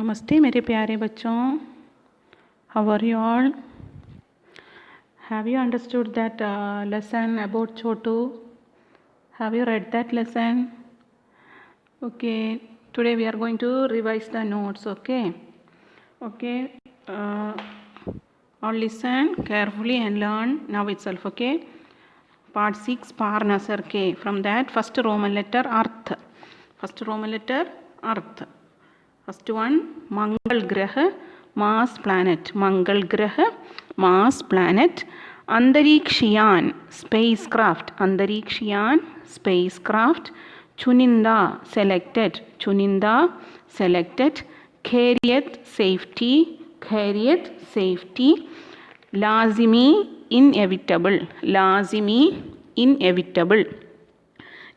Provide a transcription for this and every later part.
नमस्ते मेरे प्यारे बच्चों. How are you all? Have you understood that lesson about Chotu? Have you read that lesson? Okay. Today we are going to revise the notes. Okay. All listen carefully and learn now itself. Okay. Part 6 Parnasar K. From that first Roman letter Arth. First Roman letter Arth. First one, Mangal Graha, Mars planet. Mangal Graha, Mars planet. Andarikshiyan, spacecraft. Andarikshiyan, spacecraft. Chuninda, selected. Chuninda, selected. Khairiyat, safety. Khairiyat, safety. Lazimi, inevitable. Lazimi, inevitable.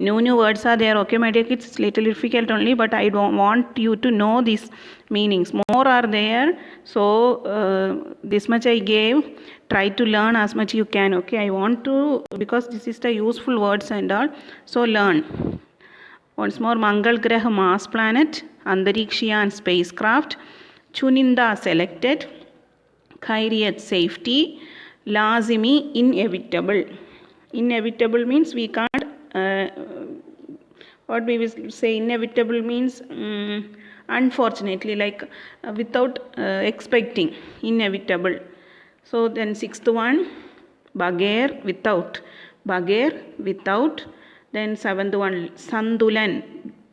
New words are there. Okay, my dear kids, it's little difficult only, but I don't want you to know these meanings. More are there, so this much I gave. Try to learn as much you can. Okay, I want to, because this is the useful words and all, so learn. Once more, Mangal Graha, Mars planet. Andarikshiyan, spacecraft. Chuninda, selected. Khairiyat, safety. Lazimi, inevitable. Inevitable means we can't. What we will say, inevitable means unfortunately, like without expecting, inevitable. So then sixth one, Bagair, without. Bagair, without. Then seventh one, Sandulan,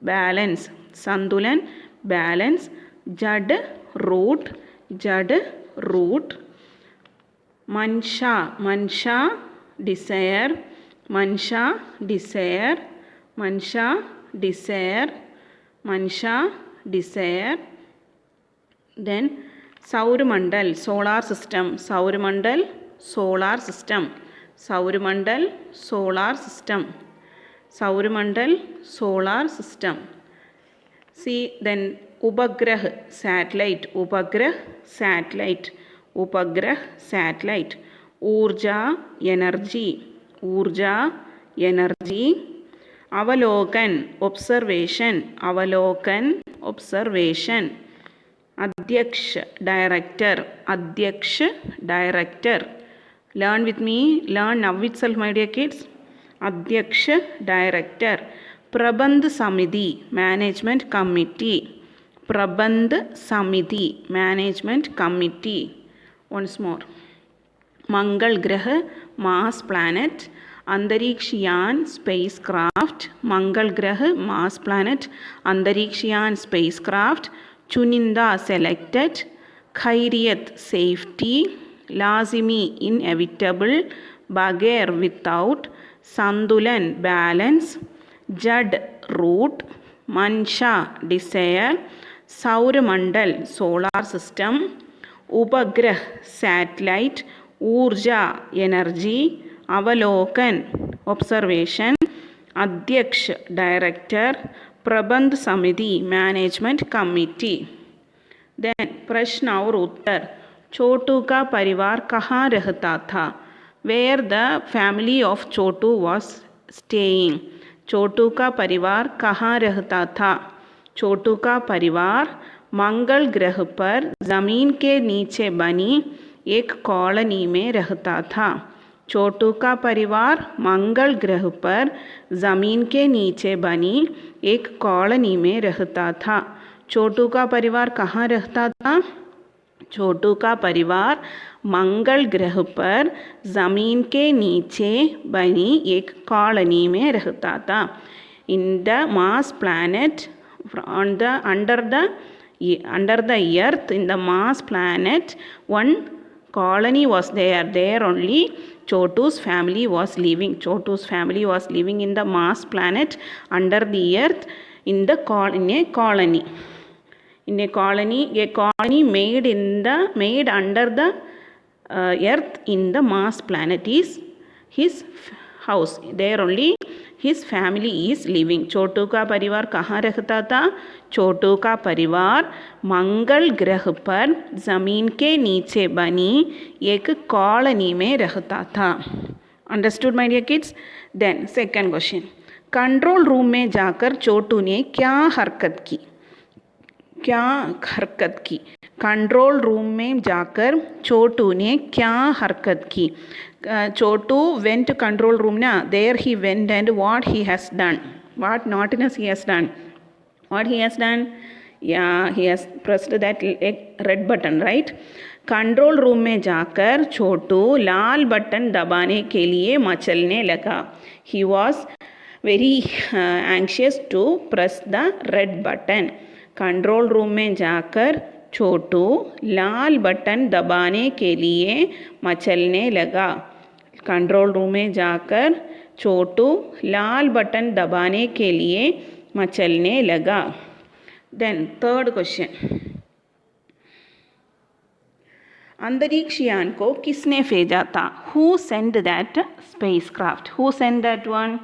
balance. Sandulan, balance. Jad, root. Jad, root. Mansha, Mansha, desire. Mansha, desire. Mansha, desire. Mansha, desire. Then Saurmandal, solar system. Saurmandal, solar system. Saurmandal, solar system. Saurmandal, solar system. See, then Upagrah, satellite. Upagrah, satellite. Upagrah, satellite. Urja, energy. Urja, energy. Avalokan, observation. Avalokan, observation. Adhyaksh, director. Adhyaksh, director. Learn with me. Learn now itself, my dear kids. Adhyaksh, director. Prabandh Samiti, management committee. Prabandh Samiti, management committee. Once more. Mangal Graha, Mars planet. Andarikshiyan, spacecraft. Mangal Graha, Mars planet. Andarikshiyan, spacecraft. Chuninda, selected. Khairiyat, safety. Lazimi, inevitable. Bagair, without. Sandulan, balance. Jad, root. Mansha, desire. Saurmandal, solar system. Upagrah, satellite. Urja, energy. Avalokan, observation. Adhyaksh, director. Prabandh Samiti, management committee. Then Prashna और उत्तर. Chotu का परिवार कहाँ रहता था? Where the family of Chotu was staying. Chotu का परिवार कहाँ रहता था? छोटू का परिवार मंगल ग्रह पर ज़मीन के नीचे बनी एक कॉलोनी में रहता था. छोटू का परिवार मंगल ग्रह पर ज़मीन के नीचे बनी एक कॉलोनी में रहता था. छोटू का परिवार कहाँ रहता था? छोटू का परिवार मंगल ग्रह पर ज़मीन के नीचे बनी एक कॉलोनी में रहता था. In the Mars planet, under the earth, in the Mars planet, one colony was there. There only Chotu's family was living. Chotu's family was living in the Mars planet under the earth in a colony. In a colony made under the earth in the Mars planet is his house. There only his family is living. छोटू का परिवार कहाँ रहता था? छोटू का परिवार मंगल ग्रह पर ज़मीन के नीचे बनी एक कॉलोनी में रहता था. Understood, my dear kids? Then second question. Control room में जाकर छोटू ने क्या हरकत की? क्या हरकत की. कंट्रोल रूम में जाकर छोटू ने क्या हरकत की. Chotu went to control room na. There he went and what he has done. What naughtiness he has done. What he has done? Yeah, he has pressed that red button, right? Control room में जाकर छोटू लाल button दबाने के लिए मचलने लगा. He was very anxious to press the red button. Control room में जाकर छोटू लाल button दबाने के लिए मचलने लगा. कंट्रोल रूम में जाकर छोटू लाल बटन दबाने के लिए मचलने लगा. Then third question. अंतरिक्षयान को किसने भेजा था. Who send that spacecraft. Who send that one.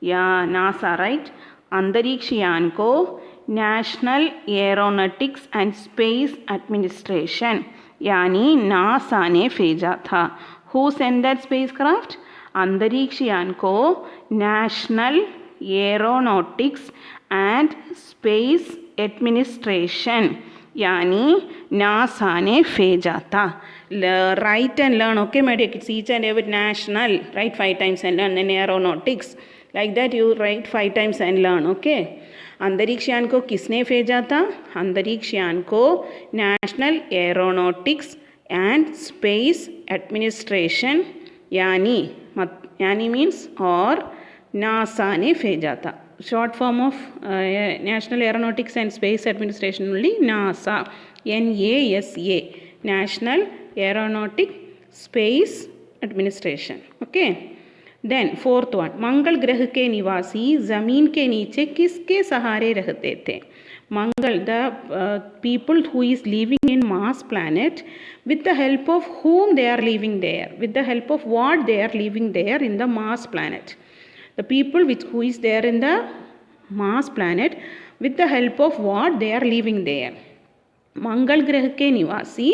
या नासा, राइट. अंतरिक्षयान को national aeronautics and space administration यानी नासा ने भेजा था. Who send that spacecraft. अंतरिक्षयान को national aeronautics and space administration यानी नासा ने भेजा था. Write and learn, okay my dear kids. Each and every national, write 5 times and learn. Then aeronautics, like that you write 5 times and learn, okay. अंतरिक्षयान को किसने भेजा था. अंतरिक्षयान को national aeronautics and space administration यानी means और NASA ने भेजा था. Short form of National Aeronautics and Space Administration only, NASA. NASA, National Aeronautic Space Administration. Okay. Then fourth one. मंगल ग्रह के निवासी ज़मीन के नीचे किसके सहारे रहते थे. मंगल, the people who is living in Mars planet, with the help of whom they are living there, with the help of what they are living there in the Mars planet. The people who is there in the Mars planet, with the help of what they are living there. मंगल ग्रह के निवासी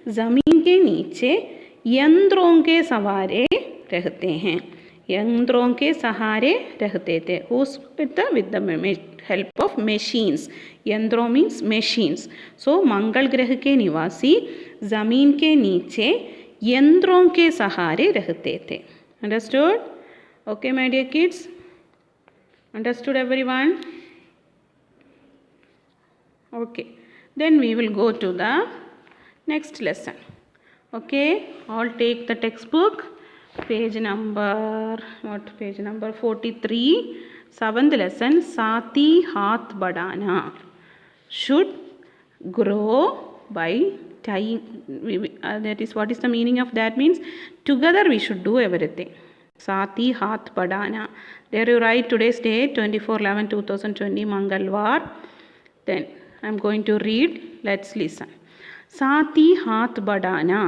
ज़मीन के नीचे यंत्रों के सहारे रहते हैं. यंत्रों के सहारे रहते थे. with the help of machines. यंत्रों means machines. So मंगल ग्रह के निवासी ज़मीन के नीचे यंत्रों के सहारे रहते थे. Understood? Okay my dear kids. Understood everyone? Okay. Then we will go to the next lesson. Okay. All take the textbook. Page number 43. 7th lesson. Saathi haath badhana. Should grow by tying. That is, what is the meaning of that means? Together we should do everything. Saathi haath badhana. There you write today's date 24/11/2020 Mangalwar. Then I am going to read. Let's listen. Saathi haath badhana.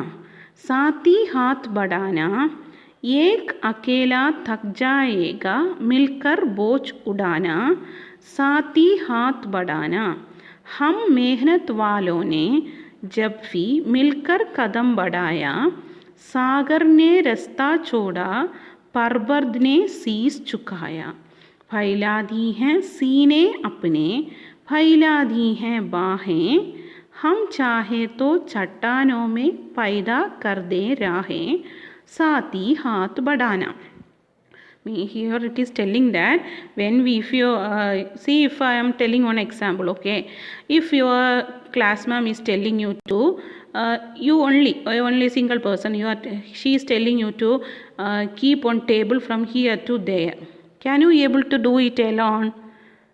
Saathi haath badhana. एक अकेला थक जाएगा मिलकर बोझ उड़ाना. साथी हाथ बढ़ाना. हम मेहनत वालों ने जब भी मिलकर कदम बढ़ाया, सागर ने रास्ता छोड़ा, पर्वत ने शीश झुकाया. फैला दी हैं सीने अपने, फैला दी हैं बाहें, हम चाहे तो चट्टानों में पैदा कर दे राहें. साथी हाथ बढ़ाना. Here it is telling that when we, if you see, if I am telling one example, okay, if your class ma'am is telling you to you only single person, she is telling you to keep one table from here to there, can you able to do it alone?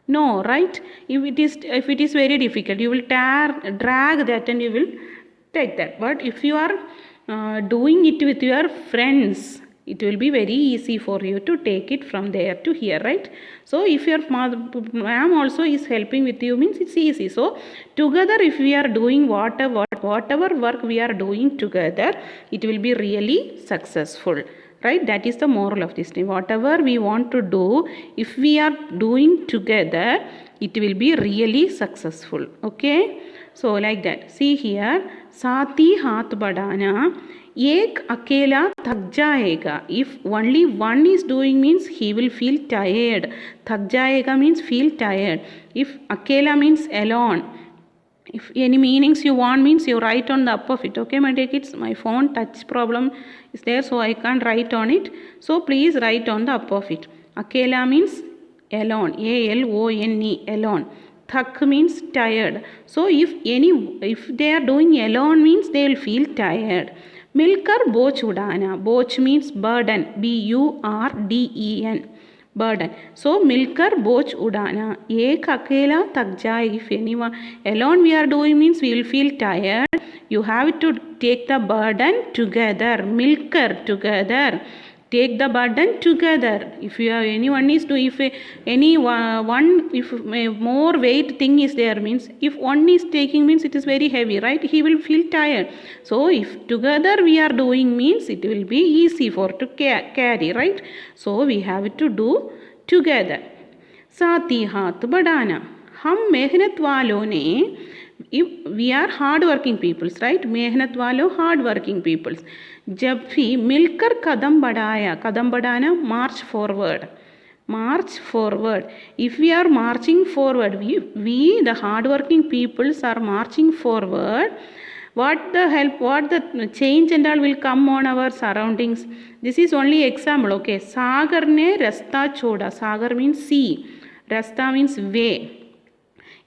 No, right? If it is very difficult, you will drag that and you will take that. But if you are doing it with your friends, it will be very easy for you to take it from there to here, right? So if your ma'am also is helping with you, means it's easy. So together, if we are doing whatever work we are doing together, it will be really successful, right? That is the moral of this thing. Whatever we want to do, if we are doing together, it will be really successful. Okay, so like that. See here, साथी हाथ बढ़ाना. एक अकेला थक जाएगा. If only one is doing means he will feel tired. थक जाएगा means feel tired. If अकेला means alone. If any meanings you want means you write on the up of it. Okay, my dear kids, my phone touch problem is there, so I can't write on it. So please write on the up of it. Akela means alone. A-L-O-N-E, alone. Thak means tired. So if they are doing alone means they will feel tired. Milkar boch udana. Boch means burden. B-U-R-D-E-N. Burden. So milkar boch udana. Ek akela thak jaye. If anyone alone we are doing means we will feel tired. You have to take the burden together. Milkar together. Take the burden together. If you have anyone is to, if any one, if more weight thing is there means, if one is taking means it is very heavy, right? He will feel tired. So if together we are doing means it will be easy for to carry, right? So we have to do together. साथी हाथ बढ़ाना. हम मेहनत वालों ने, we are hard working peoples, right? मेहनत वालों hard working peoples. जब भी मिलकर कदम बढ़ाना march forward. March forward. If we are marching forward, we the hard working peoples are marching forward. What the change and all will come on our surroundings. This is only example. Okay, Sagar ne rasta choda. Sagar means sea. Rasta means way.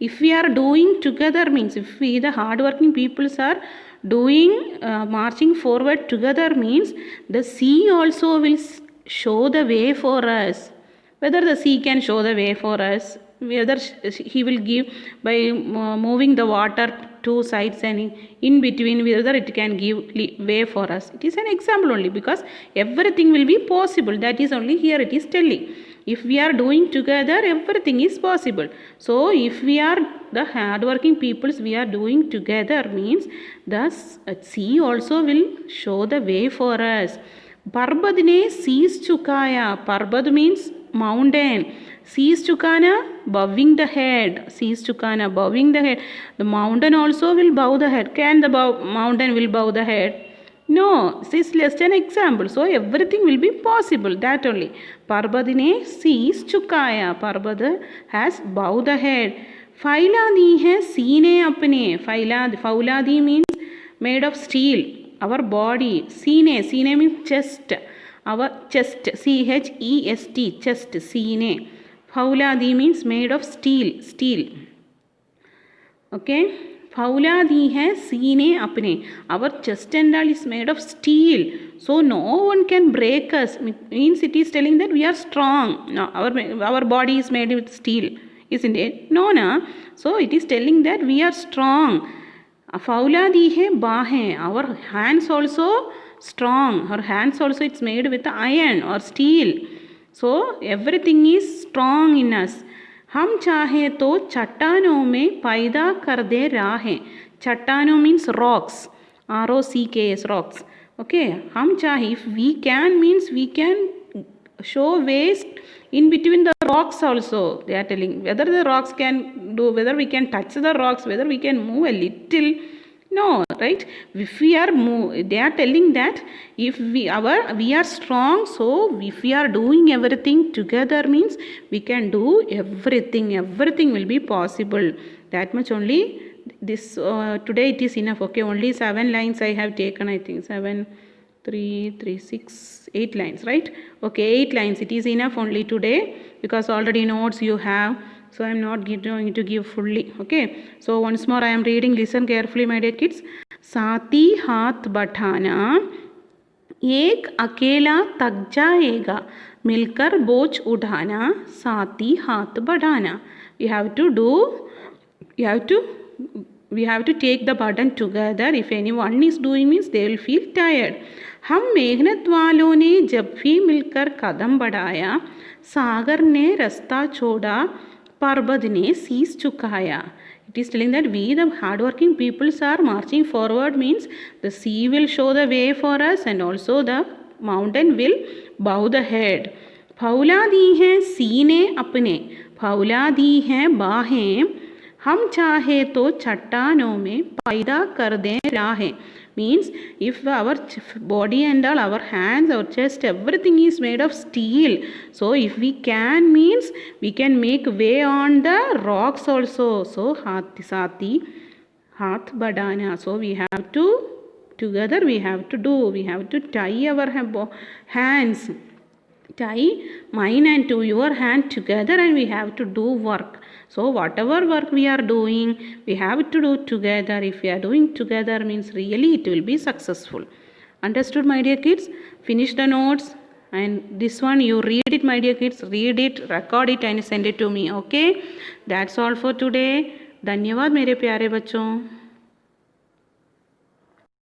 If we are doing together means, if we the hard working peoples are doing marching forward together means, the sea also will show the way for us. Whether the sea can show the way for us, whether he will give by moving the water two sides and in between, whether it can give way for us. It is an example only, because everything will be possible. That is only here it is telling. If we are doing together, everything is possible. So if we are the hardworking peoples, we are doing together means the sea also will show the way for us. Parbad ne sees chukaya. Parbad means mountain. Sees chukana, bowing the head. Sees chukana, bowing the head. The mountain also will bow the head. Can the mountain will bow the head? No, this is just an example. So everything will be possible. That only. Parbad ne sees chukaya. Parbad has bowed the head. Failadi hai seene apne. Fauladi means made of steel. Our body. Seene means chest. Our chest. C-H-E-S-T. Chest. Seene. Fauladi means made of steel. Okay. Fauladi hai seene apne. Our chest and all is made of steel. So no one can break us. Means it is telling that we are strong. No, our body is made with steel. Isn't it? No, na. So it is telling that we are strong. Fauladi hai baahen. Our hands also strong. Our hands also it's made with iron or steel. So everything is strong in us. हम चाहे तो चट्टानों में पैदा कर दे राहें. चट्टानों means rocks. R-O-C-K-S, rocks. Okay, हम चाहे, if we can means we can show ways in between the rocks also. They are telling whether the rocks can do, whether we can touch the rocks, whether we can move a little. No, right? If we are they are telling that if we are strong, so if we are doing everything together means we can do everything. Everything will be possible. That much only. This today it is enough. Okay, only 7 lines I have taken. I think 7, 3, 3, 6, 8 lines, right? Okay, 8 lines. It is enough only today, because already notes you have. So I am not going to give fully. Okay. So once more I am reading. Listen carefully, my dear kids. Saathi haath बढ़ाना, एक अकेला थक जाएगा, मिलकर बोझ उठाना, साथी हाथ बढ़ाना. We have to take the burden together. If anyone is doing means they will feel tired. हम मेहनत वालों ने जब भी मिलकर कदम बढ़ाया, सागर ने रास्ता छोड़ा, Parbad ne sees chukaya. It is telling that we the hardworking peoples are marching forward means the sea will show the way for us and also the mountain will bow the head. Phaula di hai seene apne. Phaula di hai baahein. हम चाहे तो चट्टानों में पैदा कर दें राहें. Means if our body and all, our hands, our chest, everything is made of steel. So if we can means we can make way on the rocks also. So haathi हाथ बढ़ाना. So we have to together we have to do. We have to tie our hands. Tie mine and to your hand together and we have to do work. So whatever work we are doing, we have to do together. If we are doing together means really it will be successful. Understood, my dear kids? Finish the notes. And this one you read it, my dear kids. Read it, record it and send it to me. Okay? That's all for today. धन्यवाद मेरे प्यारे बच्चों.